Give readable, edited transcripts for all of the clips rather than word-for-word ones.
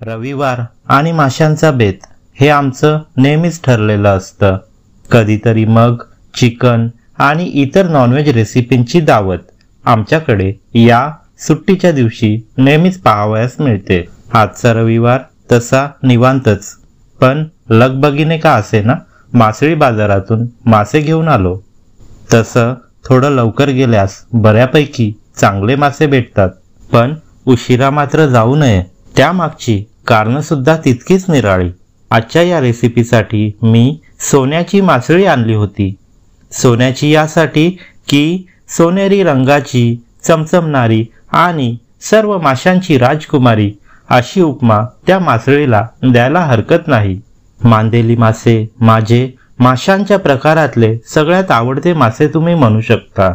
रविवार आणि माशांचा बेत हे आमचं नेहमीच ठरलेलं असतं. कधीतरी मग चिकन आणि इतर नॉनव्हेज रेसिपींची दावत आमच्याकडे या सुट्टीच्या दिवशी नेहमीच पाहावयास मिळते. आजचा रविवार तसा निवांतच, पण लगबगीने का असे ना मासळी बाजारातून मासे घेऊन आलो. तसं थोडं लवकर गेल्यास बऱ्यापैकी चांगले मासे भेटतात, पण उशिरा मात्र जाऊ नये. त्यामागची कारणं सुद्धा तितकीच निराळी. आजच्या या रेसिपीसाठी मी सोन्याची मासळी आणली होती. सोन्याची यासाठी की सोनेरी रंगाची, चमचमणारी आणि सर्व माशांची राजकुमारी अशी उपमा त्या मासळीला द्यायला हरकत नाही. मांदेली मासे माझे माशांच्या प्रकारातले सगळ्यात आवडते मासे तुम्ही म्हणू शकता.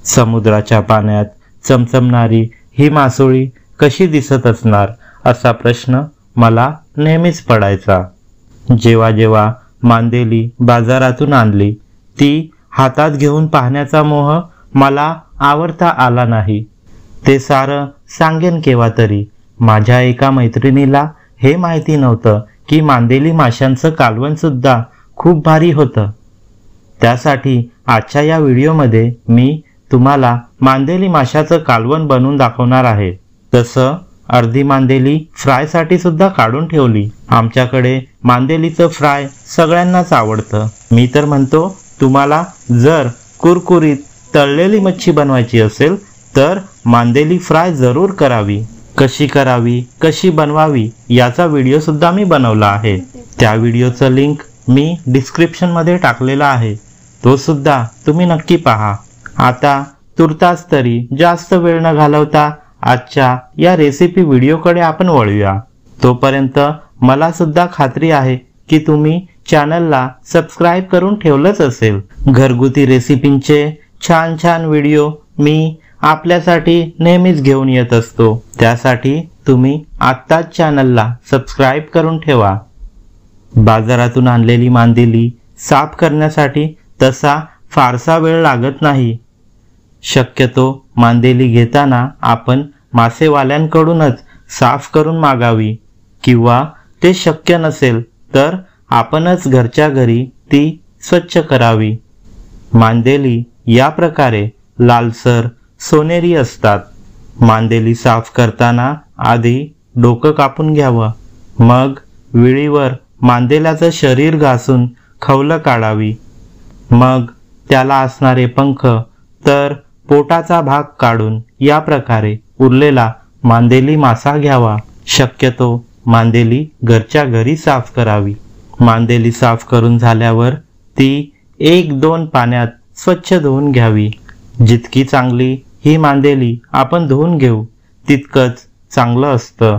समुद्राच्या पाण्यात चमचमणारी ही मासोळी कशी दिसत असणार असा प्रश्न मला नेहमीच पडायचा. जेव्हा जेव्हा मांदेली बाजारातून आणली ती हातात घेऊन पाहण्याचा मोह मला आवरता आला नाही. ते सारं सांगेन केव्हा तरी. माझ्या एका मैत्रिणीला हे माहिती नव्हतं की मांदेली माशांचं कालवण सुद्धा खूप भारी होतं. त्यासाठी आजच्या या व्हिडिओमध्ये मी तुम्हाला मांदेली माशाचं कालवण बनवून दाखवणार आहे. तसं अर्धी मांदेली फ्रायसाठी सुद्धा काढून ठेवली. आमच्याकडे मांदेलीचं फ्राय सगळ्यांनाच आवडतं. मी तर म्हणतो तुम्हाला जर कुरकुरीत तळलेली मच्छी बनवायची असेल तर मांदेली फ्राय जरूर करावी. कशी करावी, कशी बनवावी याचा व्हिडिओ सुद्धा मी बनवला आहे. त्या व्हिडिओचं लिंक मी डिस्क्रिप्शनमध्ये टाकलेला आहे, तो सुद्धा तुम्ही नक्की पहा. आता तुर्तास तरी जास्त वेळ न घालवता आजच्या या रेसिपी व्हिडिओकडे आपण वळूया. तोपर्यंत मला सुद्धा खात्री आहे की तुम्ही चॅनलला सबस्क्राईब करून ठेवलंच असेल. घरगुती रेसिपींचे छान छान व्हिडिओ मी आपल्यासाठी नेहमीच घेऊन येत असतो. त्यासाठी तुम्ही आत्ताच चॅनलला सबस्क्राईब करून ठेवा. बाजारातून आणलेली मांदेली साफ करण्यासाठी तसा फारसा वेळ लागत नाही. शक्यतो मांदेली घेताना आपण मासेवाल्यांकडूनच साफ करून मागावी, किंवा ते शक्य नसेल तर आपणच घरच्या घरी ती स्वच्छ करावी. मांदेली या प्रकारे लालसर सोनेरी असतात. मांदेली साफ करताना आधी डोकं कापून घ्यावं, मग विळीवर मांदेल्याचं शरीर घासून खवलं काढावी. मग त्याला असणारे पंख तर पोटाचा भाग काढून या प्रकारे उरलेला मांदेली मासा घ्यावा. शक्यतो मांदेली घरच्या घरी साफ करावी. मांदेली साफ करून झाल्यावर ती 1-2 पाण्यात स्वच्छ धुवून घ्यावी. जितकी चांगली ही मांदेली आपण धुवून घेऊ तितकंच चांगलं असतं.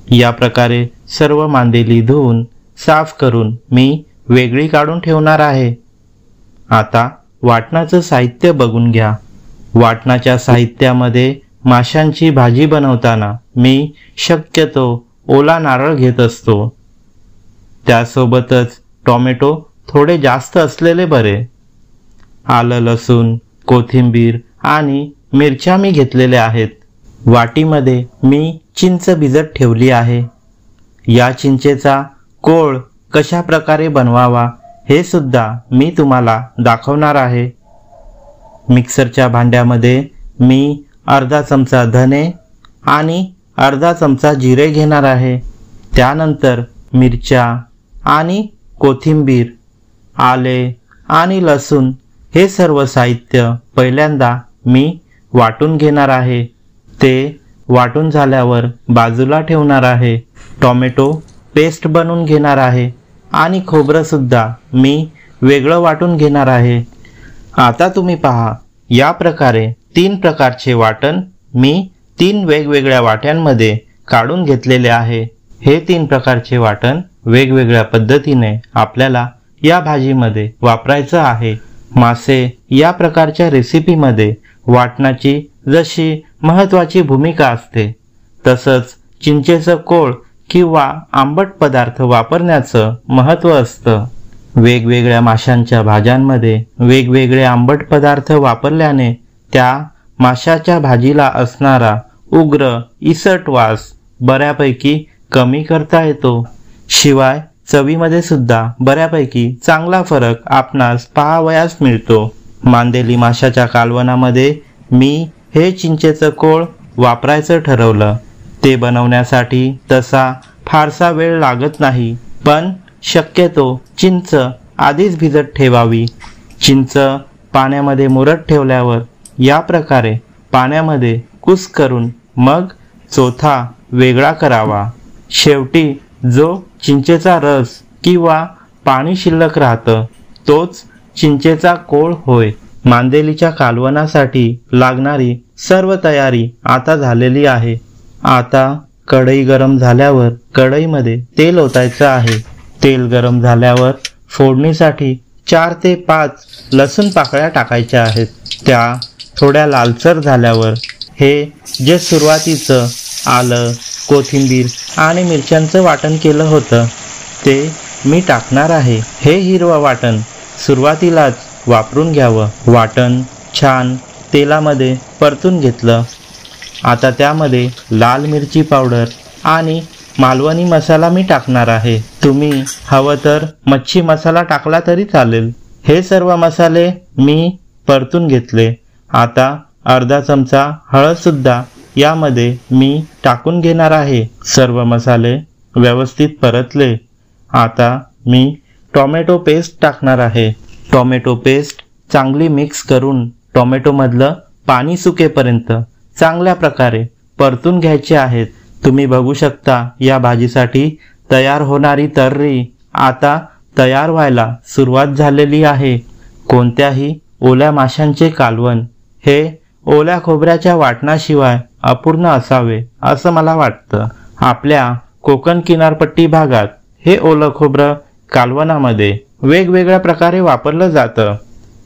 या प्रकारे सर्व मांदेली धुवून साफ करून मी वेगळी काढून ठेवणार आहे. आता वाटणाचं साहित्य बघून घ्या. वाटणाच्या साहित्यामध्ये माशांची भाजी बनवताना मी शक्यतो ओला नारळ घेत असतो. त्यासोबतच टोमॅटो थोडे जास्त असलेले बरे. आलं, लसूण, कोथिंबीर आणि मिरच्या मी घेतलेल्या आहेत. वाटीमध्ये मी चिंच भिजत ठेवली आहे. या चिंचेचा कोळ कशा प्रकारे बनवावा हे सुद्धा मी तुम्हाला दाखवणार आहे. मिक्सरच्या भांड्यामध्ये मी अर्धा चमचा धने आणि अर्धा चमचा जिरे घेणार आहे. त्यानंतर मिरच्या आणि कोथिंबीर, आले आणि लसूण हे सर्व साहित्य पहिल्यांदा मी वाटून घेणार आहे. ते वाटून झाल्यावर बाजूला ठेवणार आहे. टोमॅटो पेस्ट बनवून घेणार आहे आणि खोबरं सुद्धा मी वेगळं वाटून घेणार आहे. आता तुम्ही पहा, या प्रकारे 3 प्रकारचे वाटण मी 3 वेगवेगळ्या वाट्यांमध्ये काढून घेतलेले आहे. हे 3 प्रकारचे वाटण वेगवेगळ्या पद्धतीने आपल्याला या भाजीमध्ये वापरायचं आहे. मासे या प्रकारच्या रेसिपीमध्ये वाटणाची जशी महत्त्वाची भूमिका असते, तसंच चिंचेचं कोळ किंवा आंबट पदार्थ वापरण्याचं महत्त्व असतं. वेगवेगळ्या माशांच्या भाज्यांमध्ये वेगवेगळे आंबट पदार्थ वापरल्याने त्या माशाच्या भाजीला असणारा उग्र इसट वास बऱ्यापैकी कमी करता येतो। शिवाय चवीमध्ये सुद्धा बऱ्यापैकी चांगला फरक आपणास पाहावयास मिळतो। मांदेली माशाच्या कालवणामध्ये मी हे चिंचेचं कोळ वापरायचं ठरवलं। ते बनवण्यासाठी तसा फारसा वेळ लागत नाही, पण शक्यतो चिंच आधीच भिजत ठेवावी। चिंच पाण्यामध्ये मुरत ठेवल्यावर या प्रकारे पाण्यामध्ये कुस करून मग चोथा वेगळा करावा। शेवटी जो चिंचेचा रस किंवा पाणी शिल्लक राहतं तोच चिंचेचा कोळ होय। मांदेलीच्या कालवणासाठी लागणारी सर्व तयारी आता झालेली आहे। आता कढई गरम झाल्यावर कढईमध्ये तेल ओतायचं आहे। तेल गरम झाल्यावर फोडणीसाठी 4 ते 5 लसूण पाकळ्या टाकायच्या आहेत। त्या थोड्या लालसर झाल्यावर हे जे सुरुवातीचं आलं, कोथिंबीर आणि मिरच्यांचं वाटण केलं होतं ते मी टाकणार आहे। हे हिरवं वाटण सुरुवातीलाच वापरून घ्यावं। वाटण छान तेलामध्ये परतून घेतलं। आता त्यामध्ये लाल मिरची पावडर आणि मालवणी मसाला मी टाकणार आहे। तुम्ही हवं तर मच्छी मसाला टाकला तरी चालेल। हे सर्व मसाले मी परतून घेतले। आता अर्धा चमचा हळद सुद्धा यामध्ये मी टाकून घेणार आहे। सर्व मसाले व्यवस्थित परतले। आता मी टोमॅटो पेस्ट टाकणार आहे। टोमॅटो पेस्ट चांगली मिक्स करून टोमॅटोमधलं पाणी सुकेपर्यंत चांगल्या प्रकारे परतून घ्यायचे आहेत। तुम्ही बघू शकता या भाजीसाठी तयार होणारी तर्री आता तयार व्हायला सुरुवात झालेली आहे। कोणत्याही ओल्या माशांचे कालवण हे ओल्या खोबऱ्याच्या वाटणाशिवाय अपूर्ण असावे असं मला वाटतं। आपल्या कोकण किनारपट्टी भागात हे ओलं खोबरं कालवणामध्ये वेगवेगळ्या प्रकारे वापरलं जातं।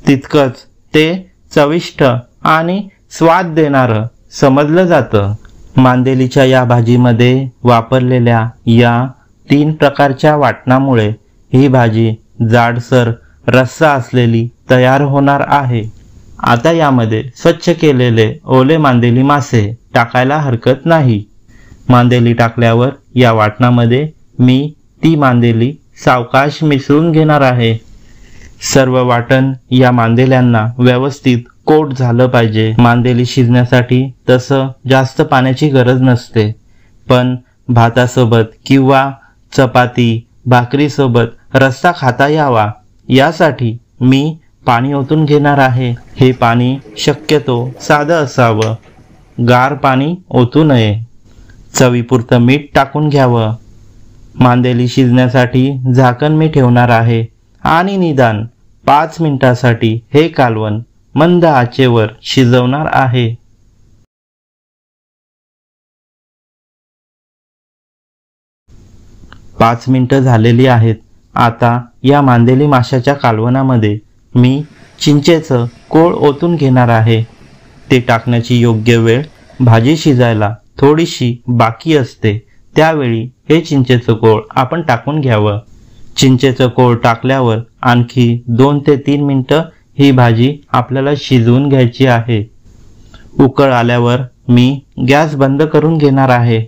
तितकंच ते चविष्ट आणि स्वाद देणारं समजलं जातं। मांदेलीच्या या भाजीमध्ये वापरलेल्या या 3 प्रकारच्या वाटणामुळे ही भाजी जाडसर रस्सा असलेली तयार होणार आहे। आता यामध्ये स्वच्छ केलेले ओले मांदेली मासे टाकायला हरकत नाही। मांदेली टाकल्यावर या वाटणामध्ये मी ती मांदेली सावकाश मिसळून घेणार आहे। सर्व वाटण या मांदेल्यांना व्यवस्थित कोट झालं पाहिजे। मांदेली शिजण्यासाठी तसं जास्त पाण्याची गरज नसते, पण भातासोबत किंवा चपाती भाकरीसोबत रस्सा खाता यावा यासाठी मी पाणी ओतून घेणार आहे। हे पाणी शक्यतो साधं असावं, गार पाणी ओतू नये। चवीपुरतं मीठ टाकून घ्यावं। मांदेली शिजण्यासाठी झाकण मी ठेवणार आहे आणि निदान 5 मिनिटासाठी हे कालवण मंद आचेवर शिजवणार आहे। 5 मिनिटं झालेली आहेत। आता या मांदेली माशाच्या कालवणामध्ये मी चिंचेचं कोळ ओतून घेणार आहे। ते टाकण्याची योग्य वेळ भाजी शिजायला थोडीशी बाकी असते, त्यावेळी हे चिंचेचं कोळ आपण टाकून घ्यावं। चिंचेचं कोळ टाकल्यावर आणखी 2 ते 3 मिनिटं ही भाजी आपल्याला शिजवून घ्यायची आहे। उकळ आल्यावर मी गॅस बंद करून घेणार आहे।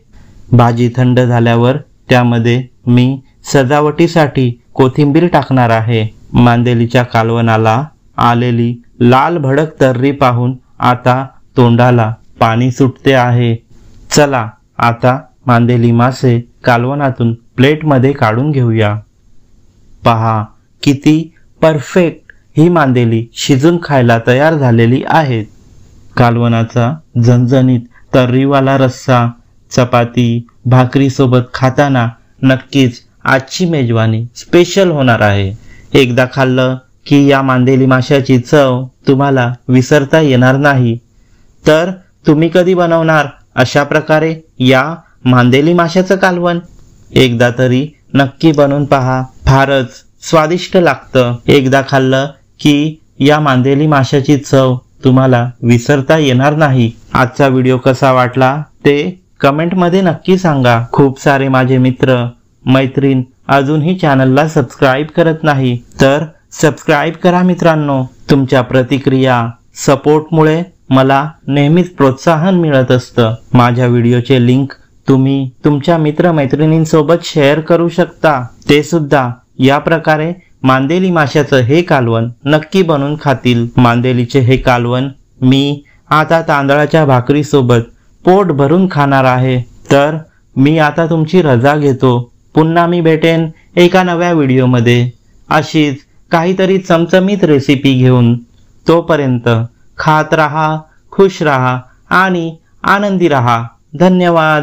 भाजी थंड झाल्यावर त्यामध्ये मी सजावटीसाठी कोथिंबीर टाकणार आहे। मांदेलीच्या कालवणाला आलेली लाल भडक तर्री पाहून आता तोंडाला पाणी सुटते आहे। चला आता मांदेली मासे कालवणातून प्लेटमध्ये काढून घेऊया। पहा किती परफेक्ट ही मांदेली शिजून खायला तयार झालेली आहेत। कालवणाचा झणझणीत तर्रीवाला रस्सा चपाती भाकरीसोबत खाताना नक्कीच आजची मेजवानी स्पेशल होणार आहे। एकदा खाल्लं की या मांदेली माशाची चव तुम्हाला विसरता येणार नाही। तर तुम्ही कधी बनवणार अशा प्रकारे या मांदेली माशाचं कालवण? एकदा तरी नक्की बनवून पहा, फारच स्वादिष्ट लागतं। एकदा खाल्लं की या मांदेली माशाची चव तुम्हाला विसरता येणार नाही। आजचा व्हिडिओ कसा वाटला ते कमेंटमध्ये नक्की सांगा। खूप सारे माझे मित्र मैत्रीण अजूनही चॅनलला सबस्क्राईब करत नाही, तर सबस्क्राईब करा मित्रांनो। तुमच्या प्रतिक्रिया सपोर्टमुळे मला नेहमीच प्रोत्साहन मिळत असतं। माझ्या व्हिडिओचे लिंक तुम्ही तुमच्या मित्रमैत्रिणींसोबत शेअर करू शकता. ते सुद्धा या प्रकारे मांदेली माशाचं हे कालवण नक्की बनवून खातील. मांदेलीचे हे कालवण मी आता तांदळाच्या भाकरीसोबत पोट भरून खाणार आहे. तर मी आता तुमची रजा घेतो. पुन्हा मी भेटेन एका नव्या व्हिडिओमध्ये अशीच काहीतरी चमचमीत रेसिपी घेऊन. तोपर्यंत खात रहा, खुश रहा आणि आनंदी रहा. धन्यवाद.